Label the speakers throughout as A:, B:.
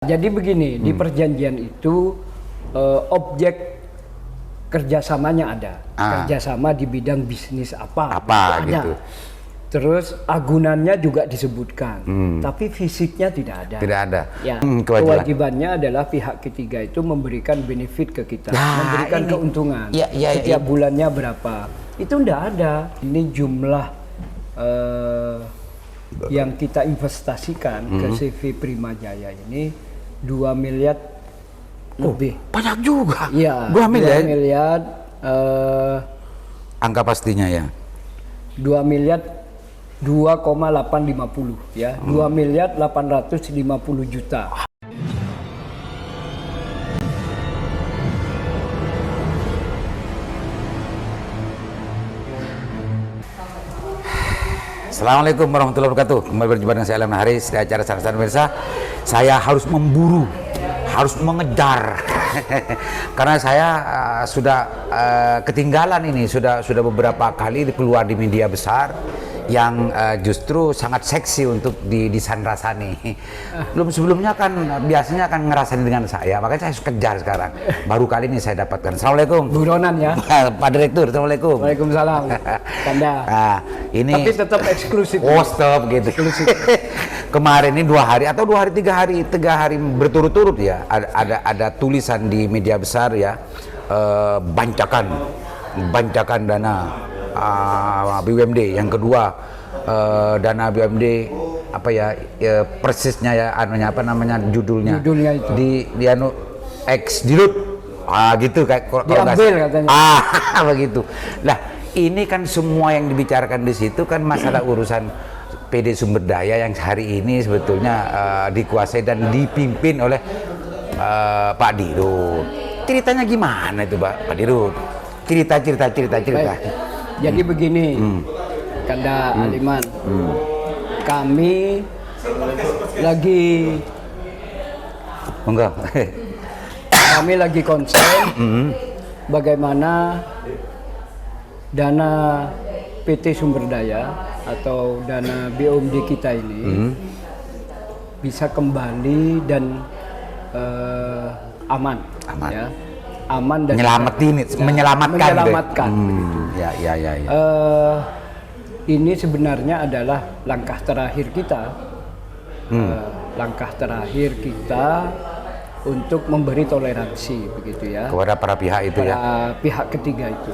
A: Jadi begini, di perjanjian itu objek kerjasamanya ada, kerjasama di bidang bisnis apa ada.
B: Gitu.
A: Terus agunannya juga disebutkan, tapi fisiknya tidak ada.
B: Tidak ada.
A: Ya, kewajibannya adalah pihak ketiga itu memberikan benefit ke kita, memberikan keuntungan. Setiap bulannya berapa? Itu tidak ada. Ini jumlah yang kita investasikan ke CV Primajaya ini 2 miliar lebih.
B: Banyak juga.
A: Iya.
B: 2 miliar.
A: 2 miliar.
B: Angka pastinya ya.
A: 2 miliar 2,850 ya. 2 miliar 850 juta.
B: Assalamualaikum warahmatullahi wabarakatuh. Kembali berjumpa dengan saya Alam Haris di acara Sarasan Pemirsa. Saya harus memburu, harus mengejar karena saya sudah ketinggalan ini, sudah beberapa kali keluar di media besar yang justru sangat seksi untuk disandrasani. Belum sebelumnya kan biasanya kan ngerasain dengan saya, makanya saya kejar sekarang. Baru kali ini saya dapatkan. Assalamualaikum.
A: Buronan ya.
B: Pak Direktur, assalamualaikum.
A: Waalaikumsalam. Kanda.
B: Nah, ini.
A: Tapi tetap eksklusif.
B: Oh, stop gitu. Eksklusif. Kemarin ini 2 hari atau 2 hari 3 hari berturut-turut ya. Ada tulisan di media besar ya, bancakan dana BUMD. Yang kedua dana BUMD apa ya, persisnya ya anunya apa namanya judulnya
A: itu
B: di anu X Dirut gitu kayak
A: diambil katanya
B: begitu. Lah ini kan semua yang dibicarakan di situ kan masalah urusan PD Sumber Daya yang hari ini sebetulnya dikuasai dan dipimpin oleh Pak Dirut. Ceritanya gimana itu Pak Dirut? Cerita.
A: Baik. Jadi begini, Kanda Aliman, kami lagi kami lagi konsen bagaimana dana PT Sumber Daya atau dana BUMD kita ini bisa kembali dan aman. Ya. Aman dan menyelamatkan.
B: Ya.
A: Ini sebenarnya adalah langkah terakhir kita, langkah terakhir kita untuk memberi toleransi begitu ya
B: kepada para pihak itu ya,
A: pihak ketiga itu.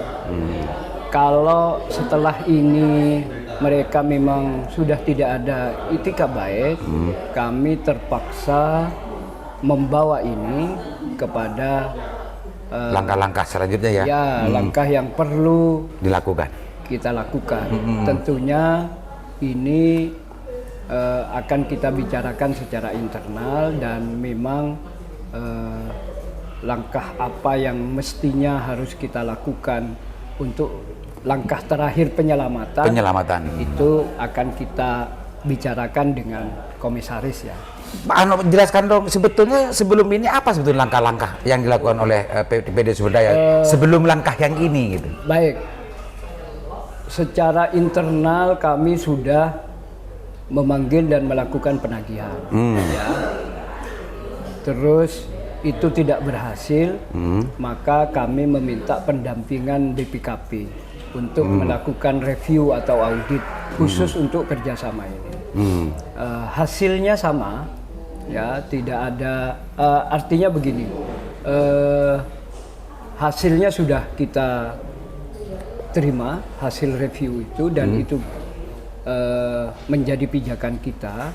A: Kalau setelah ini mereka memang sudah tidak ada itikad baik, kami terpaksa membawa ini kepada
B: langkah-langkah selanjutnya ya.
A: Langkah yang perlu
B: dilakukan.
A: Kita lakukan. Tentunya ini akan kita bicarakan secara internal dan memang langkah apa yang mestinya harus kita lakukan untuk langkah terakhir penyelamatan. Itu akan kita bicarakan dengan komisaris ya.
B: Pak, jelaskan dong sebetulnya sebelum ini apa sebetulnya langkah-langkah yang dilakukan oleh PD Sumber Daya sebelum langkah yang ini gitu.
A: Baik, secara internal kami sudah memanggil dan melakukan penagihan. Ya. Terus itu tidak berhasil, maka kami meminta pendampingan BPKP untuk melakukan review atau audit khusus untuk kerjasama ini. Hasilnya sama, ya tidak ada. Artinya begini, hasilnya sudah kita terima hasil review itu dan itu menjadi pijakan kita.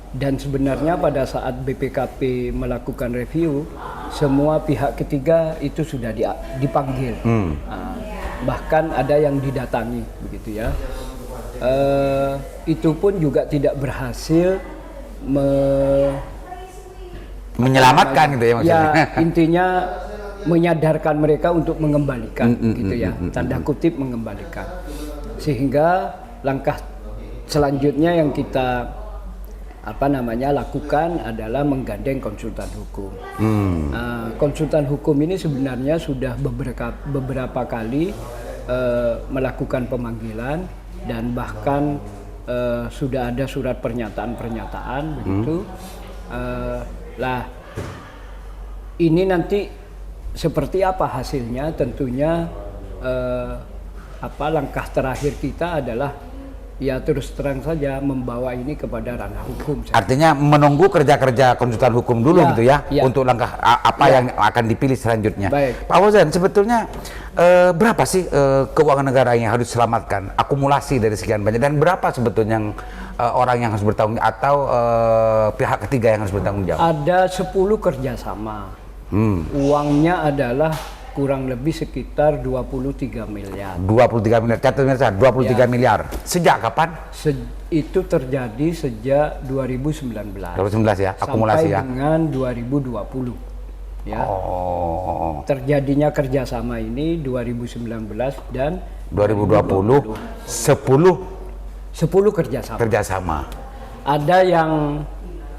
A: Dan sebenarnya pada saat BPKP melakukan review, semua pihak ketiga itu sudah dipanggil. Bahkan ada yang didatangi, begitu ya. Itu pun juga tidak berhasil
B: menyelamatkan gitu ya maksudnya.
A: Ya, intinya menyadarkan mereka untuk mengembalikan gitu ya, tanda kutip mengembalikan. Sehingga langkah selanjutnya yang kita lakukan adalah menggandeng konsultan hukum. Konsultan hukum ini sebenarnya sudah beberapa kali melakukan pemanggilan dan bahkan sudah ada surat pernyataan begitu. ini nanti seperti apa hasilnya, tentunya langkah terakhir kita adalah ya terus terang saja membawa ini kepada ranah hukum.
B: Artinya menunggu kerja-kerja konsultan hukum dulu gitu ya, untuk langkah apa yang akan dipilih selanjutnya.
A: Baik.
B: Pak Fauzan, sebetulnya berapa sih keuangan negara yang harus diselamatkan, akumulasi dari sekian banyak, dan berapa sebetulnya yang orang yang harus bertanggung atau pihak ketiga yang harus bertanggung jawab?
A: Ada 10 kerjasama. Uangnya adalah kurang lebih sekitar 23 miliar.
B: 23 miliar, catat pemirsa, 23 miliar. Sejak kapan?
A: Itu terjadi sejak 2019.
B: 2019 ya, akumulasi
A: sampai
B: ya.
A: dengan 2020. Ya.
B: Oh.
A: Terjadinya kerjasama ini 2019 dan
B: 2020 10
A: kerjasama. Ada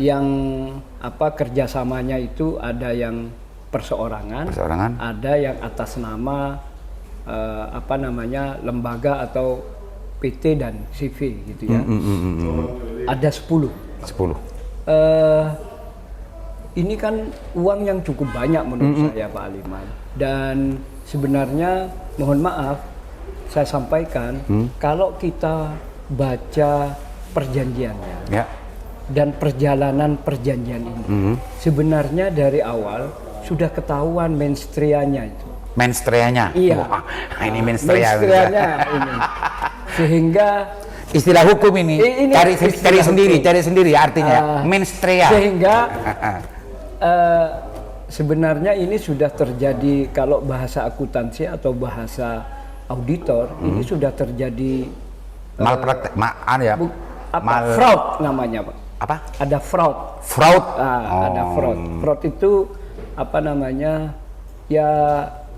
A: yang kerjasamanya itu ada yang perseorangan, ada yang atas nama lembaga atau PT dan CV gitu ya. Ada 10. Ini kan uang yang cukup banyak menurut saya, Pak Aliman. Dan sebenarnya mohon maaf saya sampaikan, kalau kita baca perjanjiannya dan perjalanan perjanjian ini, sebenarnya dari awal sudah ketahuan menstreanya itu.
B: Menstreanya?
A: Iya.
B: Wah, ini menstrea.
A: Menstreanya ini. Sehingga
B: istilah hukum ini cari sendiri artinya menstrea.
A: Sehingga sebenarnya ini sudah terjadi, kalau bahasa akuntansi atau bahasa auditor, ini sudah terjadi
B: malpraktek,
A: fraud namanya, Pak.
B: Apa?
A: Ada fraud. Ada fraud. Fraud itu ya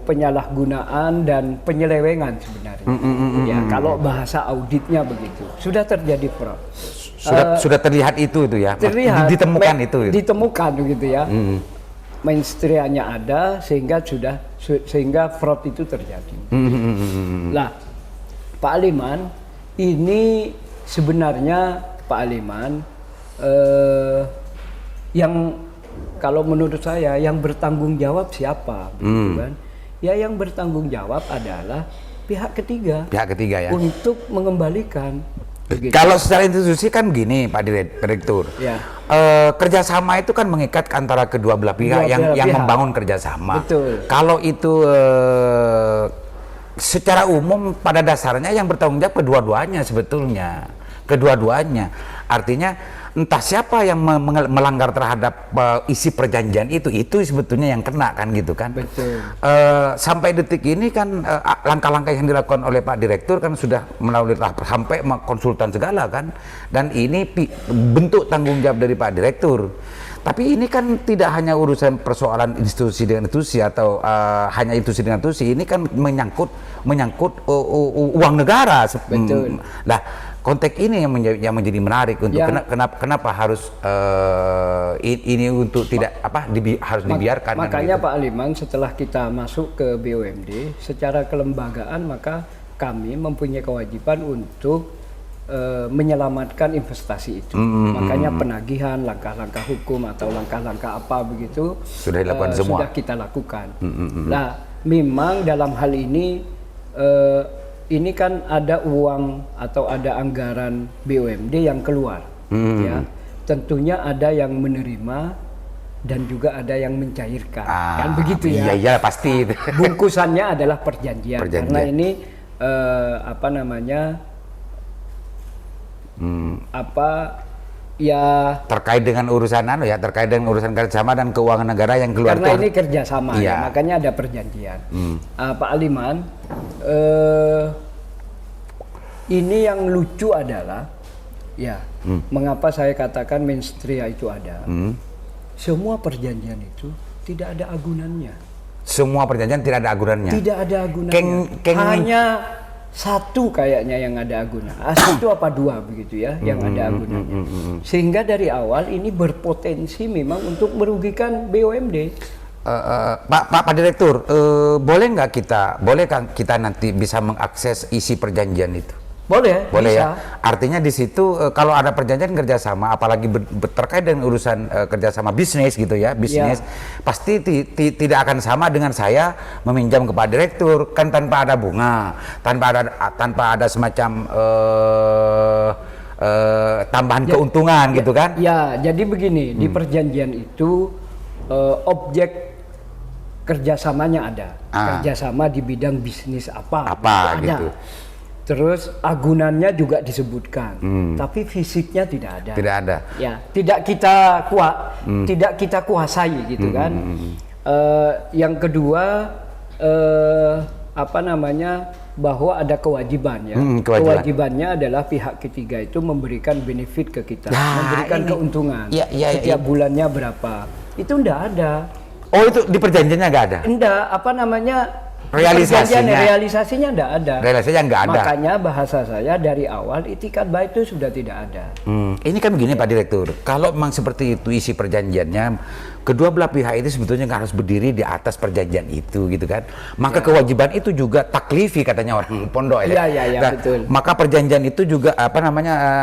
A: penyalahgunaan dan penyelewengan sebenarnya. Ya, kalau bahasa auditnya begitu. Sudah terjadi fraud.
B: Sudah terlihat itu ya.
A: Terlihat,
B: ditemukan
A: gitu ya. Mainstreanya ada sehingga fraud itu terjadi. Lah, Pak Aliman, ini sebenarnya Pak Aliman yang kalau menurut saya yang bertanggung jawab siapa, gitu kan? Ya, yang bertanggung jawab adalah pihak ketiga.
B: Pihak ketiga ya.
A: Untuk mengembalikan.
B: Begitu. Kalau secara institusi kan gini, Pak Direktur.
A: Ya.
B: Kerjasama itu kan mengikat antara kedua belah pihak yang membangun kerjasama.
A: Betul.
B: Kalau itu secara umum pada dasarnya yang bertanggung jawab kedua-duanya sebetulnya. Artinya entah siapa yang melanggar terhadap isi perjanjian itu sebetulnya yang kena kan gitu kan.
A: Betul.
B: Sampai detik ini kan langkah-langkah yang dilakukan oleh Pak Direktur kan sudah melalui sampai konsultan segala kan, dan ini bentuk tanggung jawab dari Pak Direktur. Tapi ini kan tidak hanya urusan persoalan institusi dengan institusi atau hanya institusi dengan institusi, ini kan menyangkut uang negara.
A: Betul.
B: Lah, konteks ini yang menjadi menarik untuk kenapa harus ini untuk tidak harus dibiarkan.
A: Makanya Pak Aliman, setelah kita masuk ke BUMD secara kelembagaan, maka kami mempunyai kewajiban untuk menyelamatkan investasi itu. Makanya penagihan, langkah-langkah hukum atau langkah-langkah apa begitu
B: sudah dilakukan semua.
A: Sudah kita lakukan. Nah, memang dalam hal ini kan ada uang atau ada anggaran BUMD yang keluar, ya. Tentunya ada yang menerima dan juga ada yang mencairkan, kan begitu ya?
B: Iya pasti.
A: Bungkusannya adalah perjanjian. Karena ini
B: terkait dengan urusan kerjasama dan keuangan negara yang keluar.
A: Karena ini kerjasama, ya, makanya ada perjanjian. Pak Aliman, ini yang lucu adalah, mengapa saya katakan menstrea itu ada. Semua perjanjian itu tidak ada agunannya.
B: Semua perjanjian tidak ada agunannya.
A: Tidak ada agunannya. Hanya satu kayaknya yang ada agunan. Satu apa dua begitu ya yang ada agunannya. Sehingga dari awal ini berpotensi memang untuk merugikan BUMD.
B: Pak Direktur, bolehkah kita nanti bisa mengakses isi perjanjian itu? Boleh
A: bisa.
B: ya. Artinya di situ kalau ada perjanjian kerjasama, apalagi terkait dengan urusan kerjasama bisnis gitu ya, bisnis pasti tidak akan sama dengan saya meminjam kepada direktur kan tanpa ada bunga, tanpa ada semacam tambahan keuntungan gitu kan?
A: Ya, jadi begini di perjanjian itu objek kerjasamanya ada, kerjasama di bidang bisnis apa ada.
B: Gitu.
A: Terus agunannya juga disebutkan, tapi fisiknya tidak ada.
B: Tidak ada.
A: Ya, tidak kita kuasai gitu kan. Yang kedua bahwa ada kewajiban ya. Kewajibannya adalah pihak ketiga itu memberikan benefit ke kita, memberikan keuntungan. Setiap bulannya berapa? Itu enggak ada.
B: Oh, itu di perjanjiannya enggak ada?
A: Enggak, realisasinya enggak ada.
B: Realisasinya enggak ada.
A: Makanya bahasa saya dari awal itikat baik itu sudah tidak ada.
B: Ini kan begini Pak Direktur, kalau memang seperti itu isi perjanjiannya, kedua belah pihak itu sebetulnya harus berdiri di atas perjanjian itu gitu kan. Maka kewajiban itu juga taklifi katanya orang pondok ya.
A: Iya, betul.
B: Maka perjanjian itu juga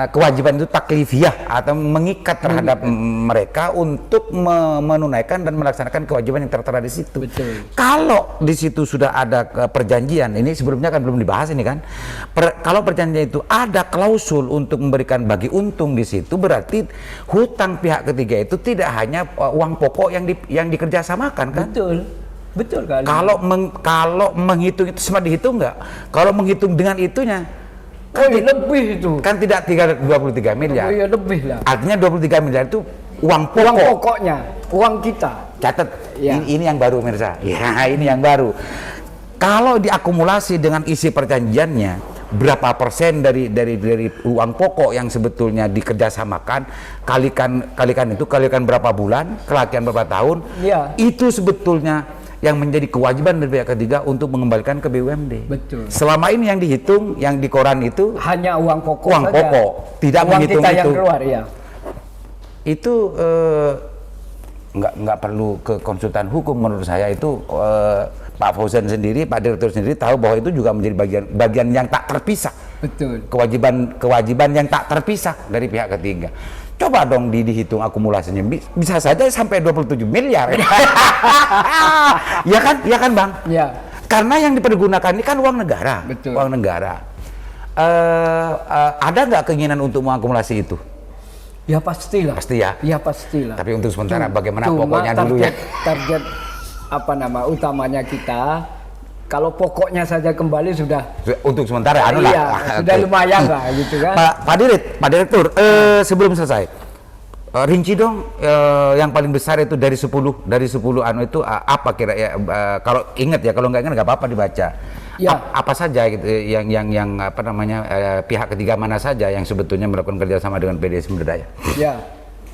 B: kewajiban itu taklifiyah atau mengikat terhadap mereka untuk menunaikan dan melaksanakan kewajiban yang tertera di situ.
A: Betul.
B: Kalau di situ sudah ada perjanjian, ini sebelumnya kan belum dibahas ini kan. Kalau perjanjian itu ada klausul untuk memberikan bagi untung di situ, berarti hutang pihak ketiga itu tidak hanya uang pokok yang dikerjasamakan kan? Betul kali. Kalau menghitung itu semua dihitung nggak? Kalau menghitung dengan itunya,
A: lebih itu.
B: Kan tidak 23 miliar.
A: Iya lebih lah.
B: Artinya 23 miliar itu uang
A: pokoknya, uang kita.
B: Catat, ini yang baru Mirza. Ya, ini yang baru. Kalau diakumulasi dengan isi perjanjiannya, berapa persen dari uang pokok yang sebetulnya dikerjasamakan, kalikan berapa bulan, kalikan berapa tahun, itu sebetulnya yang menjadi kewajiban dari pihak ketiga untuk mengembalikan ke BUMD.
A: Betul.
B: Selama ini yang dihitung, yang di koran itu
A: hanya uang pokok
B: saja. Pokok, tidak
A: uang
B: menghitung
A: kita
B: itu.
A: Yang keluar ya.
B: Itu nggak perlu ke konsultan hukum menurut saya itu. Pak Fauzan sendiri, Pak Direktur sendiri tahu bahwa itu juga menjadi bagian yang tak terpisah.
A: Betul.
B: Kewajiban yang tak terpisah dari pihak ketiga. Coba dong dihitung akumulasinya, bisa saja sampai 27 miliar. Ya kan Bang?
A: Ya.
B: Karena yang dipergunakan ini kan uang negara.
A: Betul.
B: Uang negara. Ada nggak keinginan untuk mengakumulasi itu?
A: Ya pastilah.
B: Pasti ya?
A: Ya pastilah.
B: Tapi untuk sementara bagaimana pokoknya dulu ya?
A: Target utamanya kita, kalau pokoknya saja kembali sudah
B: untuk sementara
A: sudah lumayan lah gitu kan.
B: Pak Direktur, sebelum selesai rinci dong yang paling besar itu dari 10 itu apa kira ya, kalau ingat ya, kalau nggak ingat nggak apa-apa dibaca. Apa saja gitu yang pihak ketiga mana saja yang sebetulnya melakukan kerjasama dengan PD Sumber Daya.
A: Ya,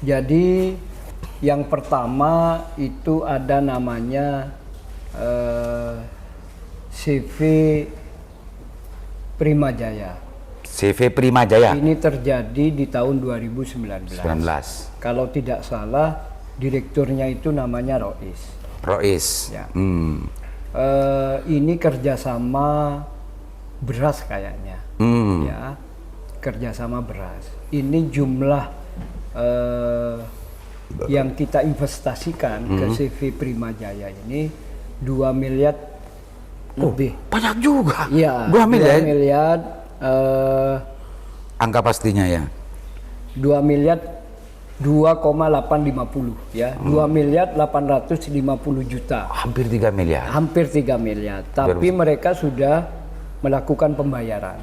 A: jadi yang pertama itu ada namanya CV Primajaya.
B: CV Primajaya.
A: Ini terjadi di tahun 2019. Kalau tidak salah, direkturnya itu namanya Rois. Ya. Ini kerjasama beras kayaknya. Ya, kerjasama beras. Ini jumlah yang kita investasikan ke CV Primajaya ini 2 miliar lebih.
B: Banyak juga.
A: Iya.
B: 2 miliar.
A: 2 miliar.
B: Angka pastinya ya.
A: 2 miliar 2,850 ya. 2 miliar 850 juta.
B: Hampir 3 miliar.
A: Hampir 3 miliar. Tapi mereka sudah melakukan pembayaran.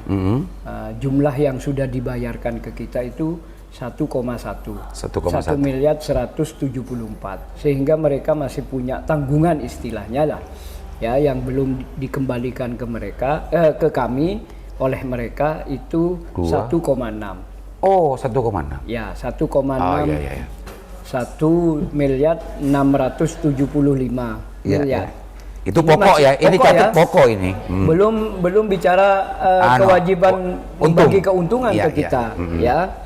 A: Jumlah yang sudah dibayarkan ke kita itu 1,1 miliar 174, sehingga mereka masih punya tanggungan istilahnya lah ya, yang belum dikembalikan ke mereka ke kami oleh mereka itu 1,6.
B: Oh, 1,6.
A: Ya, 1,6. 1 miliar 675 miliar.
B: Itu pokok ya, ini catat pokok ini.
A: Belum bicara kewajiban membagi keuntungan ke kita ya.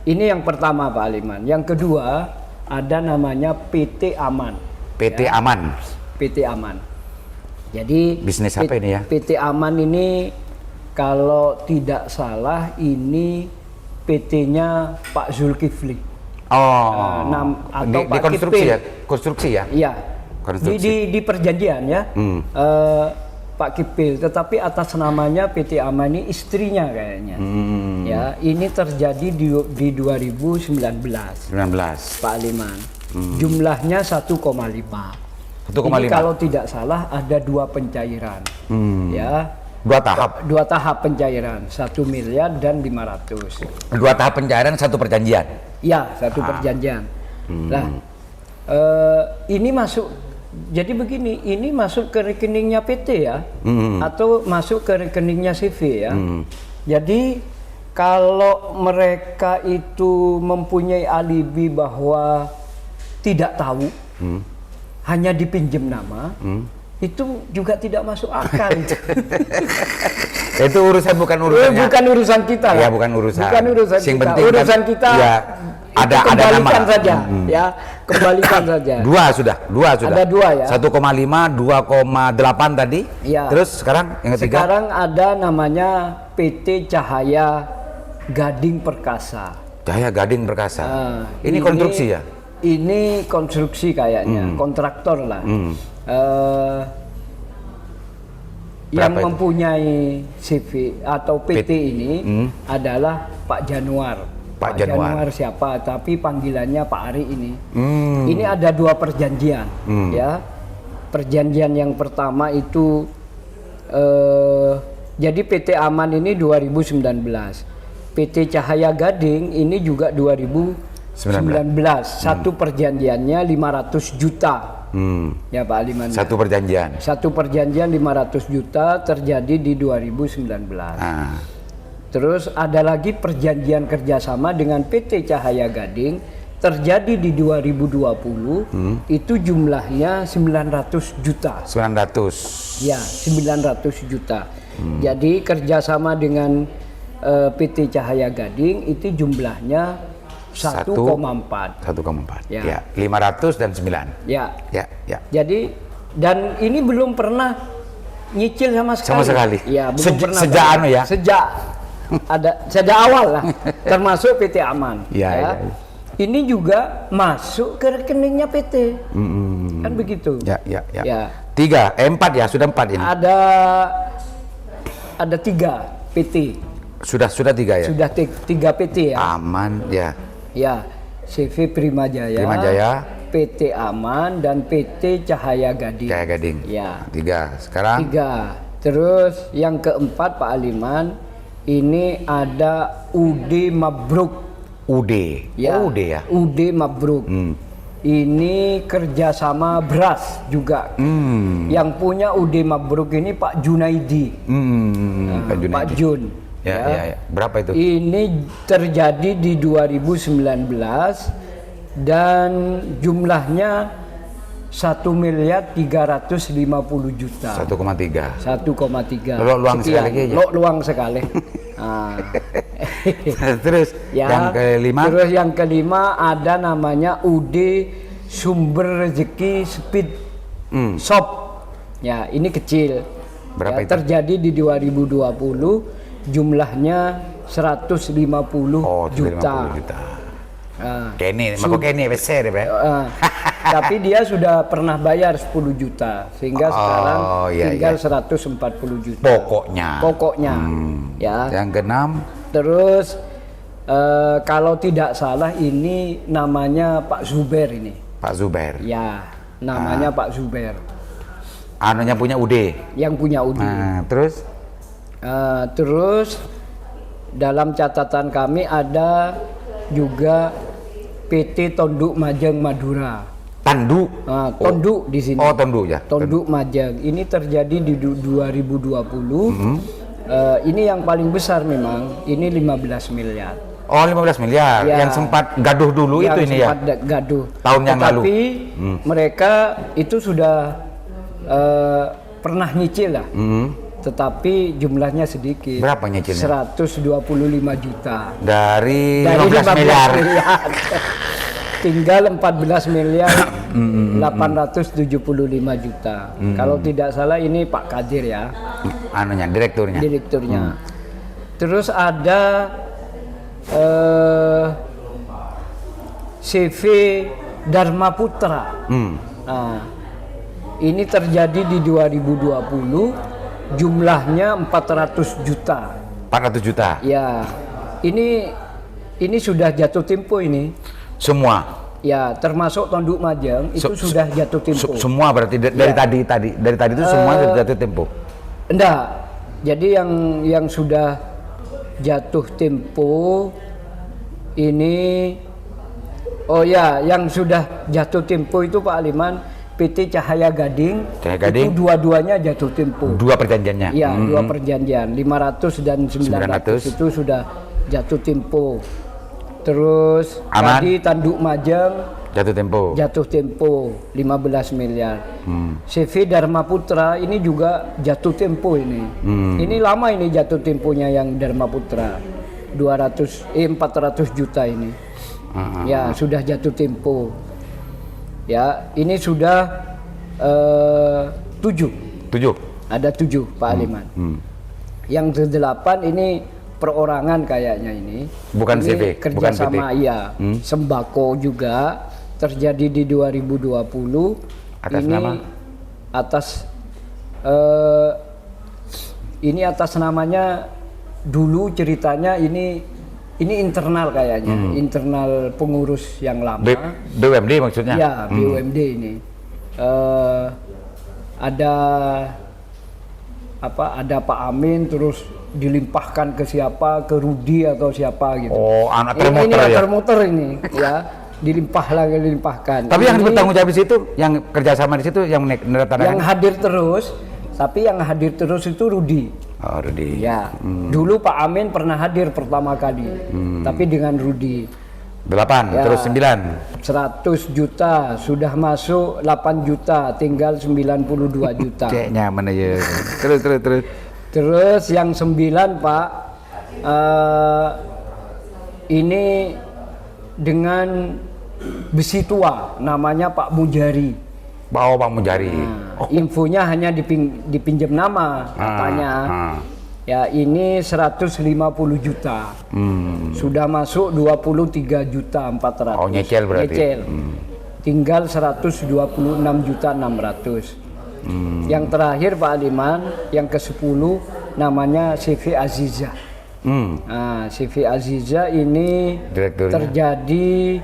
A: Ini yang pertama Pak Aliman. Yang kedua ada namanya PT Aman.
B: PT Aman.
A: PT Aman. Jadi
B: bisnis apa ini ya?
A: PT Aman ini kalau tidak salah ini PT-nya Pak Zulkifli. Atau
B: di
A: Pak
B: konstruksi
A: Kipil.
B: ya, konstruksi ya.
A: Iya.
B: Konstruksi.
A: Di perjanjian ya. Pak Kipil, tetapi atas namanya PT Aman ini istrinya kayaknya. Ya, ini terjadi di 2019.
B: 19.
A: Pak Aliman. Jumlahnya 1,5.
B: 1,5.
A: Ini kalau tidak salah ada 2 pencairan. Ya.
B: 2 tahap.
A: 2 tahap pencairan, 1 miliar dan 500.
B: 2 tahap pencairan, 1 perjanjian.
A: Ya, 1 perjanjian. Nah, ini masuk. Jadi begini, ini masuk ke rekeningnya PT ya, atau masuk ke rekeningnya CV ya. Jadi kalau mereka itu mempunyai alibi bahwa tidak tahu, hanya dipinjam nama, itu juga tidak masuk akal.
B: Itu urusan bukan urusan.
A: Bukan urusan kita.
B: Ya, bukan urusan.
A: Bukan urusan
B: Sing
A: kita.
B: penting
A: Urusan
B: kan,
A: kita.
B: Ya, ada
A: kembalikan
B: nama.
A: saja, ya, kembalikan saja.
B: 2 sudah.
A: Ada 2 ya.
B: 1,5, 2,8 tadi.
A: Ya.
B: Terus sekarang yang ketiga.
A: Sekarang ada namanya PT Cahaya Gading Perkasa.
B: Cahaya Gading Perkasa. Ini konstruksi ya?
A: Ini konstruksi kayaknya, kontraktor lah. Yang
B: Berapa itu?
A: mempunyai CV atau PT ini adalah Pak Januar.
B: Pak Januar
A: siapa? Tapi panggilannya Pak Ari ini. Ini ada 2 perjanjian, ya. Perjanjian yang pertama itu, jadi PT Aman ini 2019, PT Cahaya Gading ini juga 2019. Satu perjanjiannya 500 juta. Ya Pak Aliman.
B: Satu perjanjian.
A: Satu perjanjian 500 juta terjadi di 2019. Terus ada lagi perjanjian kerjasama dengan PT Cahaya Gading terjadi di 2020, itu jumlahnya 900 juta.
B: 900.
A: Ya, 900 juta. Jadi kerjasama dengan PT Cahaya Gading itu jumlahnya 1,4.
B: 1,4.
A: Ya.
B: Ya. 500 dan 9.
A: Ya.
B: Ya.
A: Jadi dan ini belum pernah nyicil sama sekali.
B: Sama sekali.
A: Ya, belum pernah.
B: Sejak anu ya.
A: Sejak awal lah. Termasuk PT Aman.
B: Ya.
A: Ini juga masuk ke rekeningnya PT. Kan begitu.
B: Ya.
A: 4
B: ya, sudah 4 ini.
A: Ada 3 PT.
B: Sudah 3 ya.
A: Sudah 3 PT ya.
B: Aman ya.
A: Ya, CV Primajaya, PT Aman dan PT Cahaya Gading.
B: Cahaya Gading.
A: Ya.
B: 3. Sekarang
A: 3. Terus yang keempat Pak Aliman, ini ada UD Mabruk.
B: UD.
A: Ya.
B: UD ya.
A: UD Mabruk. Ini kerjasama beras juga. Yang punya UD Mabruk ini Pak Junaidi. Pak Jun.
B: Ya. Berapa itu?
A: Ini terjadi di 2019 dan jumlahnya 1.350 juta.
B: 1,3.
A: 1,3.
B: Luang sekali aja.
A: Luang sekali.
B: Terus yang kelima?
A: Terus yang kelima ada namanya UD Sumber Rezeki Speed Shop. Ya, ini kecil.
B: Berapa
A: ya,
B: itu?
A: terjadi di 2020. Jumlahnya 150 juta.
B: Kene, mako kene besar ya,
A: tapi dia sudah pernah bayar 10 juta sehingga sekarang tinggal 140 juta. Pokoknya. Ya.
B: Yang keenam.
A: Terus kalau tidak salah ini namanya Pak Zuber ini.
B: Pak Zuber.
A: Ya, namanya Pak Zuber.
B: Anunya punya UD.
A: Yang punya UD. Terus dalam catatan kami ada juga PT Tonduk Majeng Madura. Tonduk di sini.
B: Oh, Tonduk ya.
A: Tonduk Majeng. Ini terjadi di 2020. Ini yang paling besar memang. Ini 15 miliar.
B: Oh, 15 miliar. Ya. Yang sempat gaduh dulu itu ini ya.
A: Sempat gaduh.
B: Tahun yang lalu.
A: Tapi mereka itu sudah pernah nyicil lah. Tetapi jumlahnya sedikit.
B: Berapa nyicilnya?
A: 125 juta.
B: Dari 15 miliar.
A: tinggal 14 miliar 875 juta. Kalau tidak salah ini Pak Kadir ya.
B: Anunya, direkturnya.
A: Terus ada CV Dharma Putra. Nah, ini terjadi di 2020, jumlahnya 400 juta.
B: 400 juta.
A: Ya, ini sudah jatuh tempo ini.
B: Semua.
A: Ya, termasuk Tonduk Majeng itu sudah jatuh tempo.
B: Semua berarti dari tadi itu semua sudah jatuh tempo.
A: Enggak. Jadi yang sudah jatuh tempo ini, oh ya, yang sudah jatuh tempo itu Pak Aliman, PT Cahaya Gading, itu dua-duanya jatuh tempo.
B: Dua perjanjiannya?
A: Iya, dua perjanjian, 500 dan 900 itu sudah jatuh tempo. Terus tadi Tanduk Majeng jatuh tempo 15 miliar. CV Dharma Putra ini juga jatuh tempo ini. Ini lama ini jatuh temponya yang Dharma Putra. 400 juta ini. Ya, sudah jatuh tempo. Ya, ini sudah 7. Ada 7 Pak Aliman. Yang ke-8 ini perorangan kayaknya ini.
B: Bukan
A: ini
B: CV,
A: kerjasama, iya. Sembako juga terjadi di 2020.
B: Atas
A: ini
B: nama?
A: Ini atas namanya, dulu ceritanya ini internal kayaknya, internal pengurus yang lama.
B: BUMD maksudnya?
A: Ya, BUMD ini. Ada Pak Amin, terus dilimpahkan ke siapa, ke Rudi atau siapa gitu.
B: Oh, anak
A: ini
B: ya?
A: termotor ini, ya, dilimpahkan.
B: Tapi yang bertanggung jawab di situ, yang kerjasama di situ, yang
A: yang hadir terus, tapi yang hadir terus itu Rudi.
B: Oh, Rudi.
A: Ya, dulu Pak Amin pernah hadir pertama kali, tapi dengan Rudi.
B: 8,
A: ya,
B: terus 9.
A: 100 juta, sudah masuk 8 juta, tinggal 92 juta.
B: Cek nyaman aja. Terus.
A: Terus yang 9 Pak, ini dengan besi tua, namanya Pak Mujari.
B: Pak Mujari.
A: Infonya hanya dipinjam nama katanya. Ya, ini 150 juta. Sudah masuk 23 juta 400.
B: Oh, nyecel berarti.
A: Nyecel. Tinggal 126 juta 600. Yang terakhir Pak Aliman, yang ke-10 namanya CV Aziza. Nah, CV Aziza ini terjadi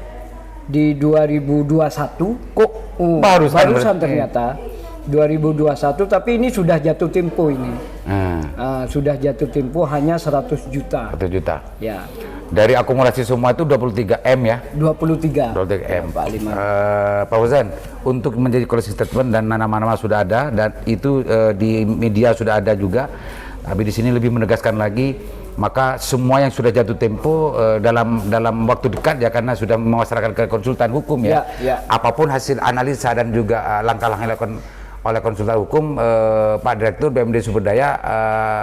A: di 2021. Kok barusan ternyata 2021, tapi ini sudah jatuh tempo ini. Sudah jatuh tempo hanya 100 juta.
B: 100 juta.
A: Ya.
B: Dari akumulasi semua itu 23 M ya?
A: 23
B: M.
A: Pak Aliman.
B: Pak Fauzan, untuk menjadi closing statement dan nama-nama sudah ada, dan itu di media sudah ada juga. Tapi di sini lebih menegaskan lagi, maka semua yang sudah jatuh tempo dalam waktu dekat ya, karena sudah memasarkan ke konsultan hukum ya. Apapun hasil analisa dan juga langkah-langkah yang dilakukan oleh konsultan hukum, Pak Direktur BUMD Sumberdaya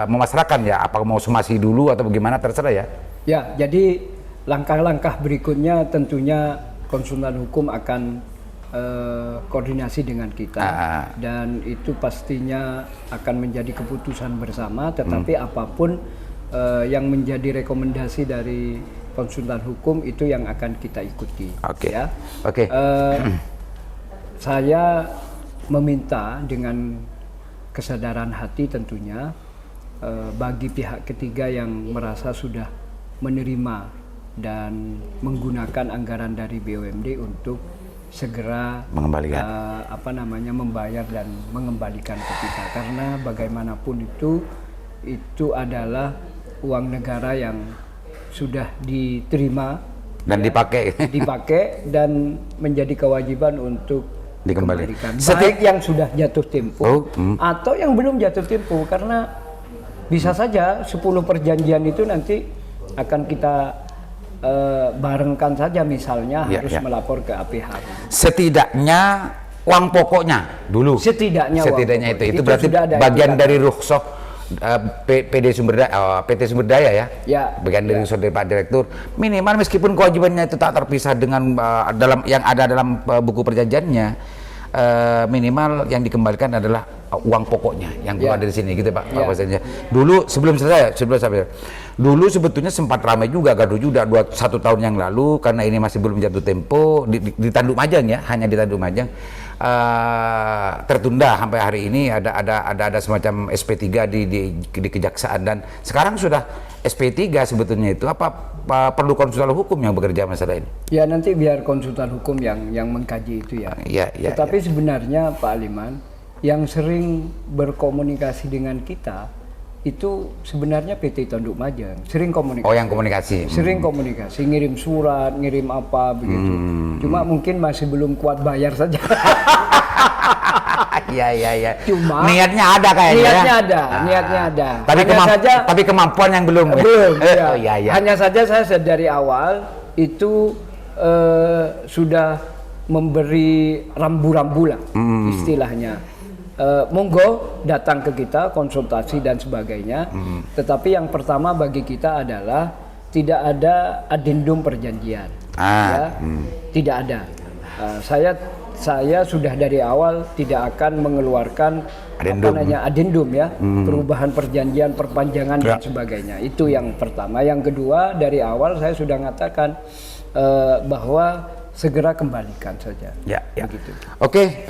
B: memasrahkan ya, apakah mau somasi dulu atau bagaimana, terserah ya. Ya,
A: jadi langkah-langkah berikutnya tentunya konsultan hukum akan koordinasi dengan kita, dan itu pastinya akan menjadi keputusan bersama. Tetapi apapun yang menjadi rekomendasi dari konsultan hukum itu yang akan kita ikuti. Ya. Saya meminta dengan kesadaran hati tentunya bagi pihak ketiga yang merasa sudah menerima dan menggunakan anggaran dari BUMD untuk segera
B: mengembalikan
A: membayar dan mengembalikan ke kita, karena bagaimanapun itu adalah uang negara yang sudah diterima dan dipakai dan menjadi kewajiban untuk dikembalikan, baik yang sudah jatuh tempo atau yang belum jatuh tempo, karena bisa saja 10 perjanjian itu nanti akan kita barengkan saja, misalnya harus melapor ke APH.
B: Setidaknya uang pokoknya dulu.
A: Setidaknya
B: itu berarti bagian dari rukhsah PD PT Sumber Daya ya.
A: Ya.
B: Bagian dari unsur dari Pak Direktur. Minimal meskipun kewajibannya itu tak terpisah dengan dalam yang ada dalam buku perjanjiannya, minimal yang dikembalikan adalah uang pokoknya yang keluar dari sini gitu Pak. Pak Presiden. Dulu sebelum sampai dulu sebetulnya sempat ramai juga gaduh juga 1 tahun yang lalu karena ini masih belum jatuh tempo di Tanduk Majang ya, hanya di Tanduk Majang. Tertunda sampai hari ini ada semacam SP3 di Kejaksaan dan sekarang sudah SP3 sebetulnya itu perlu konsultan hukum yang bekerja masalah ini.
A: Ya nanti biar konsultan hukum yang mengkaji itu ya. Tetapi sebenarnya Pak Aliman yang sering berkomunikasi dengan kita itu sebenarnya PT Tanduk Majang sering komunikasi.
B: Oh, yang komunikasi.
A: Sering komunikasi, ngirim surat, ngirim apa begitu. Cuma mungkin masih belum kuat bayar saja.
B: Iya.
A: Cuma
B: niatnya ada kayaknya.
A: Niatnya ada.
B: Tapi kemampuan yang belum.
A: Belum.
B: Iya.
A: Hanya saja saya dari awal itu sudah memberi rambu-rambu lah istilahnya. Monggo datang ke kita konsultasi dan sebagainya. Tetapi yang pertama bagi kita adalah tidak ada adendum perjanjian. Tidak ada. Saya sudah dari awal tidak akan mengeluarkan adendum ya, perubahan perjanjian, perpanjangan dan sebagainya. Itu yang pertama. Yang kedua dari awal saya sudah mengatakan bahwa segera kembalikan saja.
B: Ya.
A: Begitu.
B: Oke,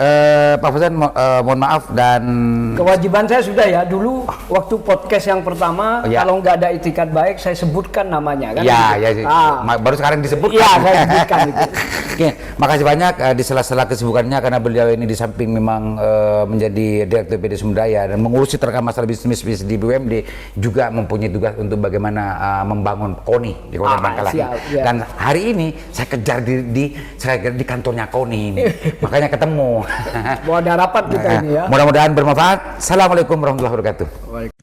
B: Pak Presiden, mohon maaf dan
A: kewajiban saya sudah ya dulu waktu podcast yang pertama kalau nggak ada itikat baik saya sebutkan namanya kan.
B: Baru sekarang disebutkan.
A: Iya, saya sebutkan itu.
B: Oke, makasih banyak di sela-sela kesibukannya karena beliau ini di samping memang menjadi Direktur PD Sumber Daya dan mengurusi terkait masalah bisnis di BUMD juga mempunyai tugas untuk bagaimana membangun KONI di Kota Bangkalan. Dan hari ini saya kejar di kantornya KONI ini. Makanya ketemu.
A: Mau ada rapat kita ini ya.
B: Mudah-mudahan bermanfaat. Assalamualaikum warahmatullahi wabarakatuh.